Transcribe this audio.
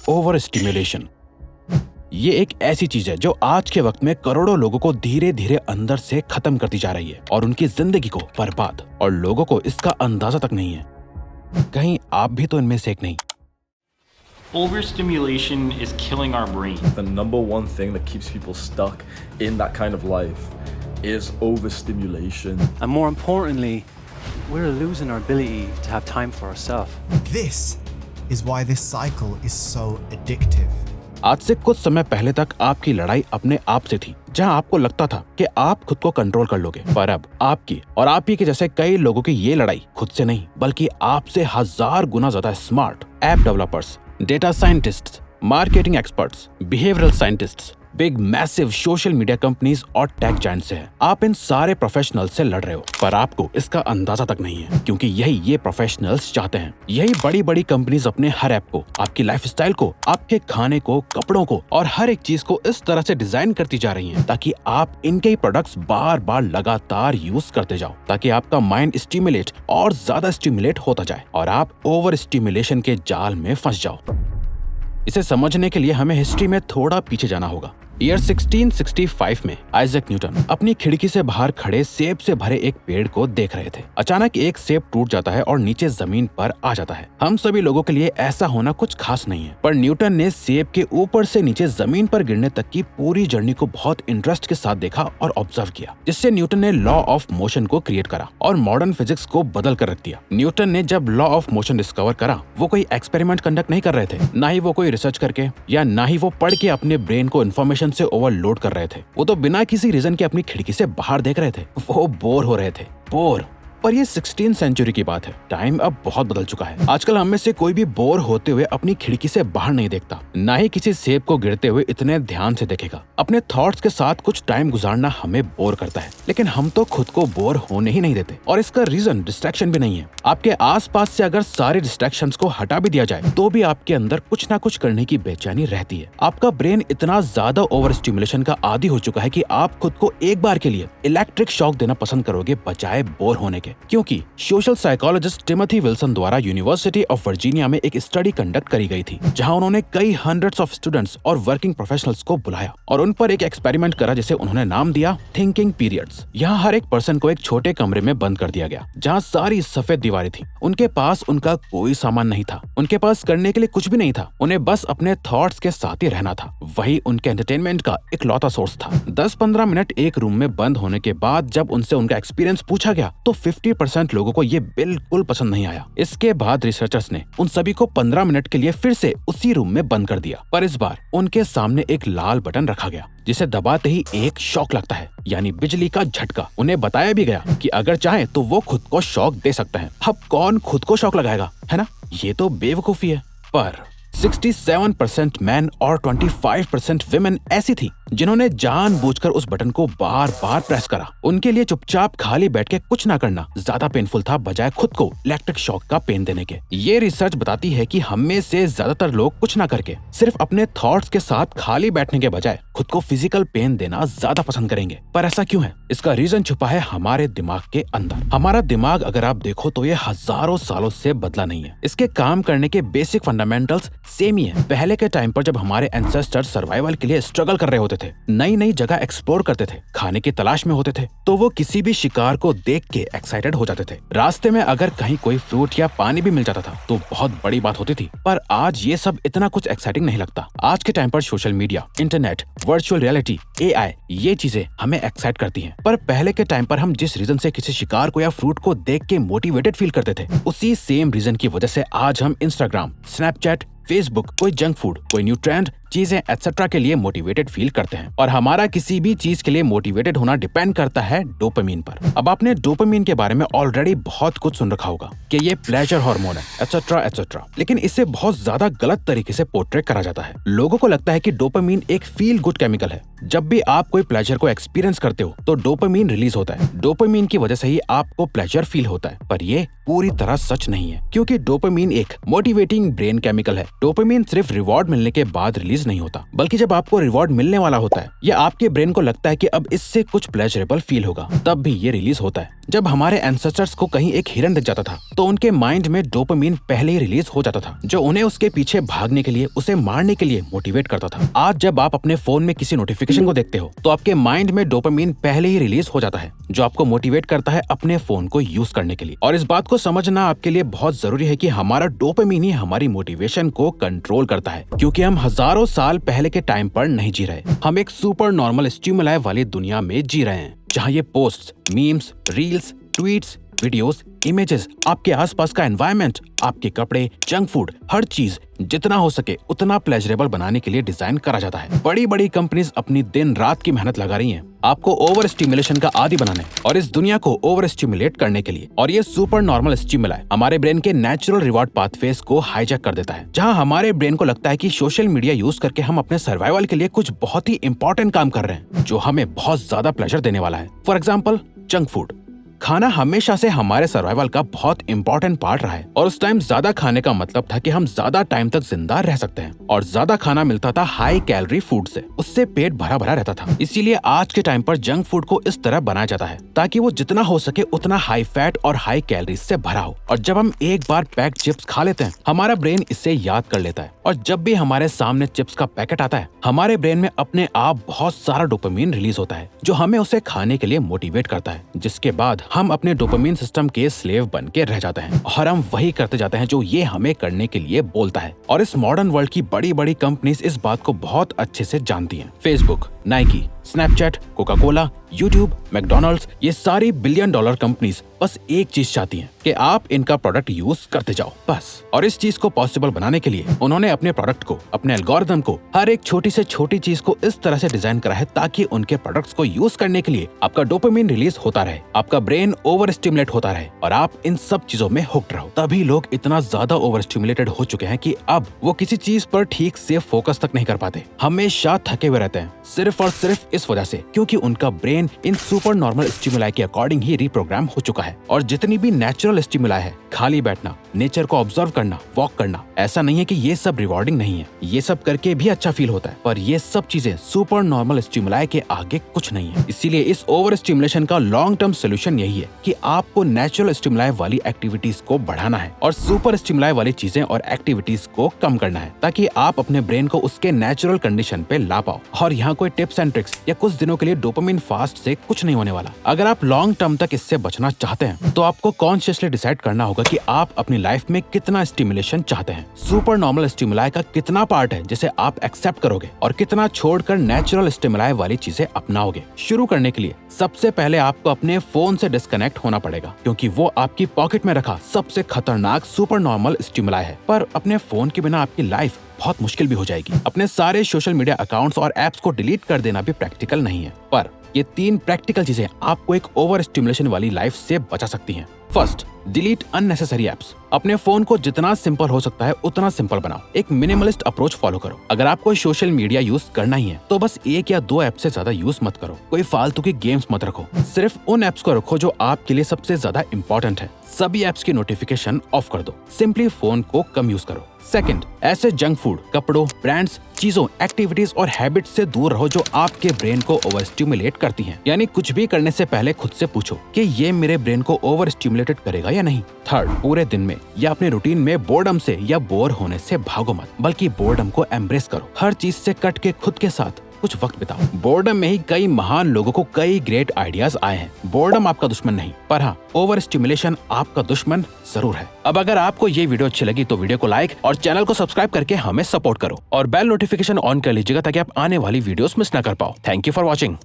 Over stimulation. ये एक ऐसी चीज है जो आज के वक्त में करोड़ों लोगों को धीरे धीरे अंदर से खत्म करती जा रही है और उनकी जिंदगी को बर्बाद, और लोगों को इसका अंदाजा तक नहीं है। कहीं आप भी तो इनमें से एक नहीं। Overstimulation is killing our brain. The number one thing that keeps people stuck in that kind of life is overstimulation. And more importantly, we're losing our ability to have time for ourselves. This is why this cycle is so addictive. आज से कुछ समय पहले तक आपकी लड़ाई अपने आप से थी, जहां आपको लगता था कि आप खुद को कंट्रोल कर लोगे, पर अब आपकी और आप ही के जैसे कई लोगों की ये लड़ाई खुद से नहीं बल्कि आपसे 1000 गुना ज्यादा smart app developers, data scientists, marketing experts, behavioural scientists, big massive social media companies और टेक जायंट्स से है। आप इन सारे प्रोफेशनल से लड़ रहे हो, पर आपको इसका अंदाजा तक नहीं है, क्योंकि यही ये प्रोफेशनल्स चाहते हैं। यही बड़ी बड़ी कंपनीज अपने हर ऐप को, आपकी लाइफस्टाइल को, आपके खाने को, कपड़ों को और हर एक चीज को इस तरह से डिजाइन करती जा रही हैं ताकि आप इनके ही प्रोडक्ट्स बार बार लगातार यूज करते जाओ, ताकि आपका माइंड स्टिमुलेट और ज्यादा स्टिमुलेट होता जाए और आप ओवर स्टिमुलेशन के जाल में फंस जाओ। इसे समझने के लिए हमें हिस्ट्री में थोड़ा पीछे जाना होगा। ईयर 1665 में आइजैक न्यूटन अपनी खिड़की से बाहर खड़े सेब से भरे एक पेड़ को देख रहे थे। अचानक एक सेब टूट जाता है और नीचे जमीन पर आ जाता है। हम सभी लोगों के लिए ऐसा होना कुछ खास नहीं है, पर न्यूटन ने सेब के ऊपर से नीचे जमीन पर गिरने तक की पूरी जर्नी को बहुत इंटरेस्ट के साथ देखा और ऑब्जर्व किया, जिससे न्यूटन ने लॉ ऑफ मोशन को क्रिएट करा और मॉडर्न फिजिक्स को बदल कर रख दिया। न्यूटन ने जब लॉ ऑफ मोशन डिस्कवर करा, वो कोई एक्सपेरिमेंट कंडक्ट नहीं कर रहे थे, ना ही वो कोई रिसर्च करके या ना ही वो पढ़ के अपने ब्रेन को इन्फॉर्मेशन से ओवरलोड कर रहे थे। वो तो बिना किसी रीजन के अपनी खिड़की से बाहर देख रहे थे। वो बोर हो रहे थे, बोर। पर ये 16th सेंचुरी की बात है। टाइम अब बहुत बदल चुका है। आजकल हम में से कोई भी बोर होते हुए अपनी खिड़की से बाहर नहीं देखता, ना ही किसी सेब को गिरते हुए इतने ध्यान से देखेगा। अपने थॉट्स के साथ कुछ टाइम गुजारना हमें बोर करता है, लेकिन हम तो खुद को बोर होने ही नहीं देते। और इसका रीजन डिस्ट्रैक्शन भी नहीं है। आपके आसपास से अगर सारे डिस्ट्रैक्शंस को हटा भी दिया जाए तो भी आपके अंदर कुछ ना कुछ करने की बेचैनी रहती है। आपका ब्रेन इतना ज्यादा ओवर स्टिमुलेशन का आदी हो चुका है कि आप खुद को एक बार के लिए इलेक्ट्रिक शॉक देना पसंद करोगे बजाय बोर होने के। क्योंकि सोशल साइकोलॉजिस्ट टिमोथी विल्सन द्वारा यूनिवर्सिटी ऑफ वर्जीनिया में एक स्टडी कंडक्ट करी गई थी, जहां उन्होंने कई हंड्रेड्स ऑफ स्टूडेंट्स और वर्किंग प्रोफेशनल्स को बुलाया और उन पर एक एक्सपेरिमेंट करा जिसे उन्होंने नाम दिया थिंकिंग पीरियड्स। यहाँ हर एक पर्सन को एक छोटे कमरे में बंद कर दिया गया, जहाँ सारी सफेद दीवारें थी। उनके पास उनका कोई सामान नहीं था, उनके पास करने के लिए कुछ भी नहीं था, उन्हें बस अपने थॉट्स के साथ ही रहना था। वही उनके एंटरटेनमेंट का इकलौता सोर्स था। 10-15 मिनट एक रूम में बंद होने के बाद जब उनसे उनका एक्सपीरियंस पूछा गया तो 50% लोगों को ये बिल्कुल पसंद नहीं आया। इसके बाद रिसर्चर्स ने उन सभी को 15 मिनट के लिए फिर से उसी रूम में बंद कर दिया, पर इस बार उनके सामने एक लाल बटन रखा गया जिसे दबाते ही एक शॉक लगता है, यानी बिजली का झटका। उन्हें बताया भी गया कि अगर चाहे तो वो खुद को शॉक दे सकते हैं। अब कौन खुद को शॉक लगाएगा, है ना? ये तो बेवकूफी है। पर 67% मैन और 25% विमेन ऐसी थी जिन्होंने जानबूझकर उस बटन को बार बार प्रेस करा। उनके लिए चुपचाप खाली बैठ के कुछ ना करना ज्यादा पेनफुल था बजाय खुद को इलेक्ट्रिक शॉक का पेन देने के। ये रिसर्च बताती है कि हम में से ज्यादातर लोग कुछ ना करके सिर्फ अपने थॉट्स के साथ खाली बैठने के बजाय खुद को फिजिकल पेन देना ज्यादा पसंद करेंगे। पर ऐसा क्यों है? इसका रीजन छुपा है हमारे दिमाग के अंदर। हमारा दिमाग अगर आप देखो तो ये हजारों सालों से बदला नहीं है। इसके काम करने के बेसिक फंडामेंटल्स सेम ही है। पहले के टाइम पर जब हमारे एंसेस्टर्स सर्वाइवल के लिए स्ट्रगल कर रहे होते थे, नई नई जगह एक्सप्लोर करते थे, खाने की तलाश में होते थे, तो वो किसी भी शिकार को देख के एक्साइटेड हो जाते थे। रास्ते में अगर कहीं कोई फ्रूट या पानी भी मिल जाता था तो बहुत बड़ी बात होती थी। पर आज ये सब इतना कुछ एक्साइटिंग नहीं लगता। आज के टाइम पर social media, internet, virtual reality, AI ये चीजें हमें एक्साइट करती हैं। पर पहले के टाइम पर हम जिस रीजन से किसी शिकार को या फ्रूट को देख के मोटिवेटेड फील करते थे, उसी सेम रीजन की वजह से आज हम इंस्टाग्राम, स्नैपचैट, फेसबुक, कोई जंक फूड, कोई न्यू ट्रेंड, चीजें एक्सेट्रा के लिए मोटिवेटेड फील करते हैं। और हमारा किसी भी चीज के लिए मोटिवेटेड होना डिपेंड करता है डोपामिन पर। अब आपने डोपामिन के बारे में ऑलरेडी बहुत कुछ सुन रखा होगा कि ये प्लेजर हार्मोन है, एक्सेट्रा एक्सेट्रा, लेकिन इसे बहुत ज्यादा गलत तरीके से पोर्ट्रेट करा जाता है। लोगों को लगता है कि डोपामिन एक फील गुड केमिकल है। जब भी आप कोई प्लेजर को एक्सपीरियंस करते हो तो डोपामिन रिलीज होता है। डोपामिन की वजह से ही आपको प्लेजर फील होता है, पर ये पूरी तरह सच नहीं है, क्योंकि डोपामिन एक मोटिवेटिंग ब्रेन केमिकल है। डोपामिन सिर्फ रिवॉर्ड मिलने के बाद रिलीज चीज नहीं होता, बल्कि जब आपको रिवॉर्ड मिलने वाला होता है या आपके ब्रेन को लगता है कि अब इससे कुछ प्लेजरेबल फील होगा, तब भी ये रिलीज होता है। जब हमारे एंसेस्टर्स को कहीं एक हिरन दिख जाता था तो उनके माइंड में डोपामिन पहले ही रिलीज हो जाता था, जो उन्हें उसके पीछे भागने के लिए, उसे मारने के लिए मोटिवेट करता था। आज जब आप अपने फोन में किसी नोटिफिकेशन को देखते हो तो आपके माइंड में डोपामिन पहले ही रिलीज हो जाता है, जो आपको मोटिवेट करता है अपने फोन को यूज करने के लिए। और इस बात को समझना आपके लिए बहुत जरूरी है कि हमारा डोपामिन ही हमारी मोटिवेशन को कंट्रोल करता है, क्योंकि हम हजारों साल पहले के टाइम पर नहीं जी रहे। हम एक सुपर नॉर्मल स्टिमुलाई वाली दुनिया में जी रहे हैं, जहाँ ये posts, memes, reels, tweets, videos, images, आपके आसपास का एनवायरनमेंट, आपके कपड़े, जंक फूड, हर चीज जितना हो सके उतना प्लेजरेबल बनाने के लिए डिजाइन करा जाता है। बड़ी बड़ी कंपनीज अपनी दिन रात की मेहनत लगा रही हैं आपको ओवर स्टिमुलेशन का आदी बनाने और इस दुनिया को ओवर स्टिमुलेट करने के लिए। और ये सुपर नॉर्मल स्टिमुलाई हमारे ब्रेन के नेचुरल रिवॉर्ड पाथवेज को हाईजैक कर देता है, जहां हमारे ब्रेन को लगता है कि सोशल मीडिया यूज करके हम अपने सर्वाइवल के लिए कुछ बहुत ही इंपॉर्टेंट काम कर रहे हैं, जो हमें बहुत ज्यादा प्लेजर देने वाला है। For example, junk food. खाना हमेशा से हमारे सर्वाइवल का बहुत इंपॉर्टेंट पार्ट रहा है, और उस टाइम ज्यादा खाने का मतलब था कि हम ज्यादा टाइम तक जिंदा रह सकते हैं, और ज्यादा खाना मिलता था हाई कैलोरी फूड से, उससे पेट भरा भरा रहता था। इसीलिए आज के टाइम पर जंक फूड को इस तरह बनाया जाता है ताकि वो जितना हो सके उतना हाई फैट और हाई कैलोरी से भरा हो। और जब हम एक बार पैक्ड चिप्स खा लेते हैं, हमारा ब्रेन इसे याद कर लेता है, और जब भी हमारे सामने चिप्स का पैकेट आता है, हमारे ब्रेन में अपने आप बहुत सारा डोपामिन रिलीज होता है, जो हमें उसे खाने के लिए मोटिवेट करता है, जिसके बाद हम अपने डोपामिन सिस्टम के स्लेव बन के रह जाते हैं, और हम वही करते जाते हैं जो ये हमें करने के लिए बोलता है। और इस मॉडर्न वर्ल्ड की बड़ी बड़ी कंपनीज इस बात को बहुत अच्छे से जानती हैं। Facebook, Nike, Snapchat, Coca Cola, YouTube, McDonald's, ये सारी $1 बिलियन कंपनीज बस एक चीज चाहती हैं कि आप इनका प्रोडक्ट यूज करते जाओ, बस। और इस चीज को पॉसिबल बनाने के लिए उन्होंने अपने प्रोडक्ट को, अपने एल्गोरिथम को, हर एक छोटी से छोटी चीज को इस तरह से डिजाइन करा है ताकि उनके प्रोडक्ट्स को यूज करने के लिए आपका डोपामिन रिलीज होता रहे, आपका ब्रेन ओवर स्टिमुलेट होता रहे, और आप इन सब चीजों में हुक्ड रहो। तभी लोग इतना ज्यादा ओवर स्टिमुलेटेड हो चुके हैं कि अब वो किसी चीज पर ठीक से फोकस तक नहीं कर पाते, हमेशा थके हुए रहते हैं, सिर्फ और सिर्फ इस वजह से क्योंकि उनका brain in super normal stimuli के अकॉर्डिंग ही रिप्रोग्राम हो चुका है। और जितनी भी नेचुरल स्टिमुलाई है, खाली बैठना, नेचर को ऑब्जर्व करना, वॉक करना, ऐसा नहीं है कि ये सब रिवॉर्डिंग नहीं है, ये सब करके भी अच्छा फील होता है, पर ये सब चीजें सुपर नॉर्मल स्टिमुलाई के आगे कुछ नहीं है। इसीलिए इस ओवर स्टिमुलेशन का लॉन्ग टर्म सोल्यूशन यही है कि आपको नेचुरल स्टिमुलाई वाली एक्टिविटीज को बढ़ाना है और सुपर स्टिमुलाई वाली चीजें और एक्टिविटीज को कम करना है, ताकि आप अपने ब्रेन को उसके नेचुरल कंडीशन पे ला पाओ। और यहाँ कोई टिप्स एंड ट्रिक्स या कुछ दिनों के लिए डोपामिन फास्ट से कुछ नहीं होने वाला। अगर आप लॉन्ग टर्म तक इससे बचना चाहते हैं तो आपको कॉन्शियसली डिसाइड करना होगा कि आप अपनी लाइफ में कितना स्टिमुलेशन चाहते हैं, सुपर नॉर्मल स्टिमुलाई का कितना पार्ट है जिसे आप एक्सेप्ट करोगे और कितना छोड़कर नेचुरल स्टिमुलाई वाली चीजें अपनाओगे। शुरू करने के लिए सबसे पहले आपको अपने फोन से डिस्कनेक्ट होना पड़ेगा, क्योंकि वो आपकी पॉकेट में रखा सबसे खतरनाक सुपर नॉर्मल स्टिमुलाई है। पर अपने फोन के बिना आपकी लाइफ बहुत मुश्किल भी हो जाएगी। अपने सारे सोशल मीडिया अकाउंट्स और एप्स को डिलीट कर देना भी प्रैक्टिकल नहीं है, पर ये 3 प्रैक्टिकल चीजें आपको एक ओवर स्टिमुलेशन वाली लाइफ से बचा सकती हैं। First, delete unnecessary apps. अपने फोन को जितना सिंपल हो सकता है उतना सिंपल बनाओ। एक मिनिमलिस्ट अप्रोच फॉलो करो। अगर आपको सोशल मीडिया यूज करना ही है तो बस 1 या 2 ऐप से ज्यादा यूज मत करो। कोई फालतू की गेम्स मत रखो, सिर्फ उन एप्स को रखो जो आपके लिए सबसे ज्यादा इंपॉर्टेंट है। सभी एप्स की नोटिफिकेशन ऑफ कर दो। सिंपली फोन को कम यूज करो। सेकंड, ऐसे जंक फूड, कपड़ों, ब्रांड्स, चीजों, एक्टिविटीज और हैबिट्स से दूर रहो जो आपके ब्रेन को ओवर स्टिमुलेट करती हैं। यानी कुछ भी करने से पहले खुद से पूछो कि ये मेरे ब्रेन को ओवर स्टिमुलेटेड करेगा या नहीं। थर्ड, पूरे दिन में या अपने रूटीन में बोर्डम से या बोर होने से भागो मत, बल्कि बोर्डम को एम्ब्रेस करो। हर चीज से कट के खुद के साथ कुछ वक्त बिताओ। बोर्डम में ही कई महान लोगों को कई ग्रेट आइडियाज आए हैं। बोर्डम आपका दुश्मन नहीं, पर हाँ, ओवर स्टिमुलेशन आपका दुश्मन जरूर है। अब अगर आपको ये वीडियो अच्छी लगी तो वीडियो को लाइक और चैनल को सब्सक्राइब करके हमें सपोर्ट करो और बेल नोटिफिकेशन ऑन कर लीजिएगा ताकि आप आने वाली वीडियोस मिस ना कर पाओ। Thank you for watching.